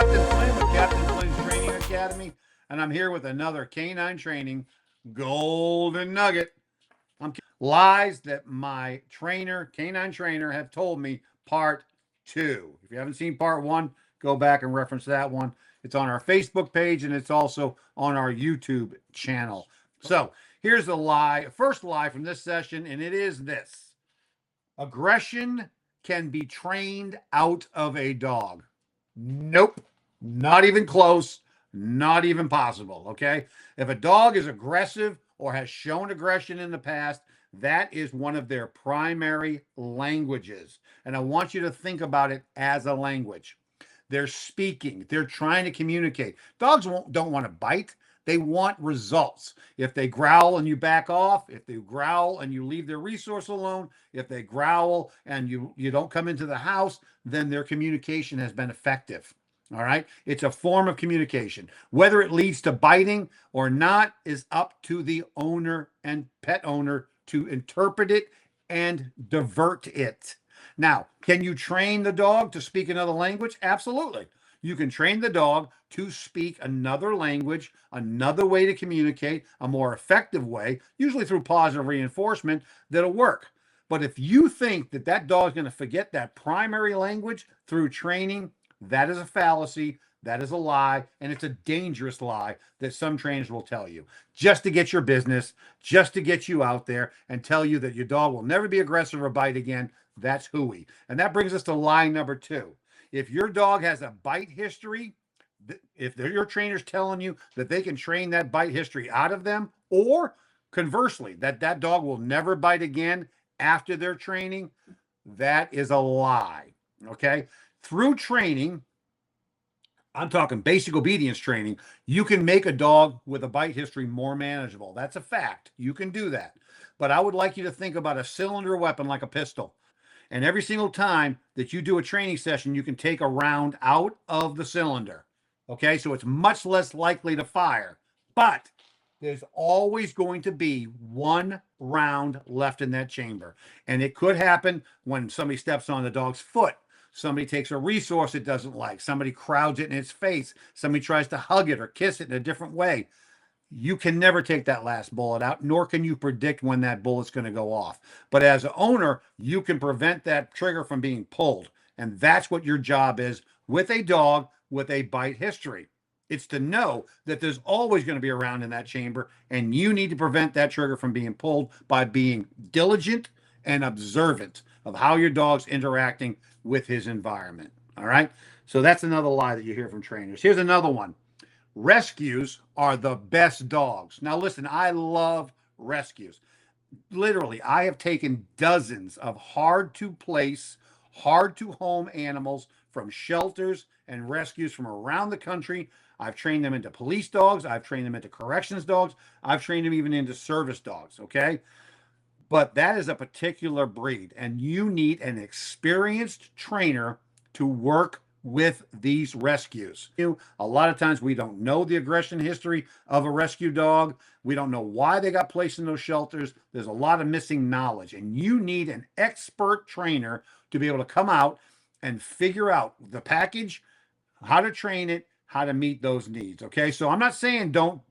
Captain Flynn with Captain Flynn's Training Academy, and I'm here with another canine training golden nugget. Lies that my canine trainer, have told me, part two. If you haven't seen part one, go back and reference that one. It's on our Facebook page and it's also on our YouTube channel. So here's the lie, first lie from this session, and it is this: aggression can be trained out of a dog. Nope, not even close, not even possible. Okay. If a dog is aggressive or has shown aggression in the past, that is one of their primary languages. And I want you to think about it as a language. They're speaking, they're trying to communicate. Dogs don't want to bite. They want results. If they growl and you back off, if they growl and you leave their resource alone, if they growl and you don't come into the house, then their communication has been effective. All right. It's a form of communication. Whether it leads to biting or not is up to the owner and pet owner to interpret it and divert it. Now, can you train the dog to speak another language? Absolutely. You can train the dog to speak another language, another way to communicate, a more effective way, usually through positive reinforcement, that'll work. But if you think that that dog is going to forget that primary language through training, that is a fallacy. That is a lie, and it's a dangerous lie that some trainers will tell you just to get your business, just to get you out there and tell you that your dog will never be aggressive or bite again. That's hooey. And that brings us to lie number two. If your dog has a bite history, if your trainer's telling you that they can train that bite history out of them, or conversely, that dog will never bite again after their training, that is a lie. Okay? Through training, I'm talking basic obedience training, you can make a dog with a bite history more manageable. That's a fact. You can do that. But I would like you to think about a cylinder weapon like a pistol. And every single time that you do a training session, you can take a round out of the cylinder. Okay, so it's much less likely to fire. But there's always going to be one round left in that chamber. And it could happen when somebody steps on the dog's foot. Somebody takes a resource it doesn't like. Somebody crowds it in its face. Somebody tries to hug it or kiss it in a different way. You can never take that last bullet out, nor can you predict when that bullet's going to go off. But as an owner, you can prevent that trigger from being pulled. And that's what your job is with a dog with a bite history. It's to know that there's always going to be a round in that chamber, and you need to prevent that trigger from being pulled by being diligent and observant of how your dog's interacting with his environment. All right. So that's another lie that you hear from trainers. Here's another one. Rescues are the best dogs. Now, listen, I love rescues. Literally, I have taken dozens of hard to place, hard to home animals from shelters and rescues from around the country. I've trained them into police dogs. I've trained them into corrections dogs. I've trained them even into service dogs. Okay. But that is a particular breed, and you need an experienced trainer to work with these rescues. A lot of times we don't know the aggression history of a rescue dog. We don't know why they got placed in those shelters. There's a lot of missing knowledge, and you need an expert trainer to be able to come out and figure out the package, how to train it, how to meet those needs. Okay, so I'm not saying don't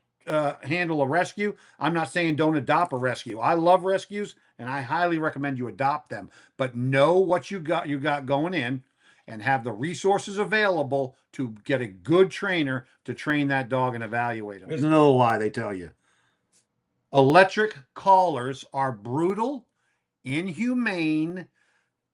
handle a rescue. I'm not saying don't adopt a rescue. I love rescues and I highly recommend you adopt them, but know what you got going in and have the resources available to get a good trainer to train that dog and evaluate them. Here's another lie they tell you. Electric collars are brutal, inhumane,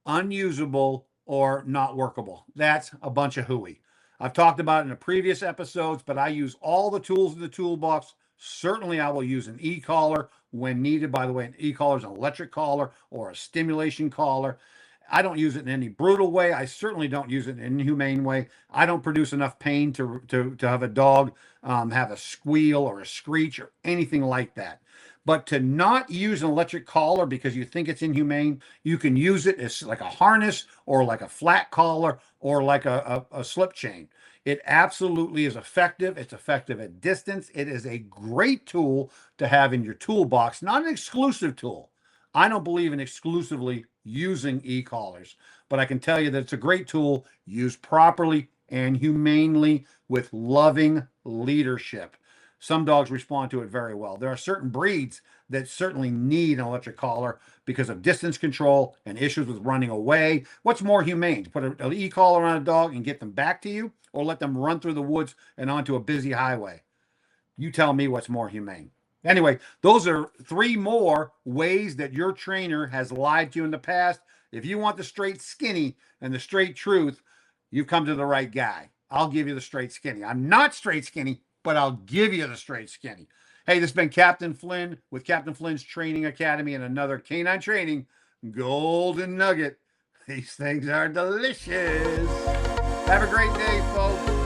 unusable, or not workable. That's a bunch of hooey. I've talked about it in the previous episodes, but I use all the tools in the toolbox. Certainly, I will use an e-collar when needed. By the way, an e-collar is an electric collar or a stimulation collar. I don't use it in any brutal way. I certainly don't use it in an inhumane way. I don't produce enough pain to have a dog have a squeal or a screech or anything like that. But to not use an electric collar because you think it's inhumane, you can use it as like a harness or like a flat collar or like a slip chain. It absolutely is effective. It's effective at distance. It is a great tool to have in your toolbox, not an exclusive tool. I don't believe in exclusively using e-collars, but I can tell you that it's a great tool used properly and humanely with loving leadership. Some dogs respond to it very well. There are certain breeds that certainly need an electric collar because of distance control and issues with running away. What's more humane, to put an e-collar on a dog and get them back to you, or let them run through the woods and onto a busy highway? You tell me what's more humane. Anyway, those are 3 more ways that your trainer has lied to you in the past. If you want the straight skinny and the straight truth, you've come to the right guy. I'll give you the straight skinny. I'm not straight skinny, but I'll give you the straight skinny. Hey, this has been Captain Flynn with Captain Flynn's Training Academy and another canine training golden nugget. These things are delicious. Have a great day, folks.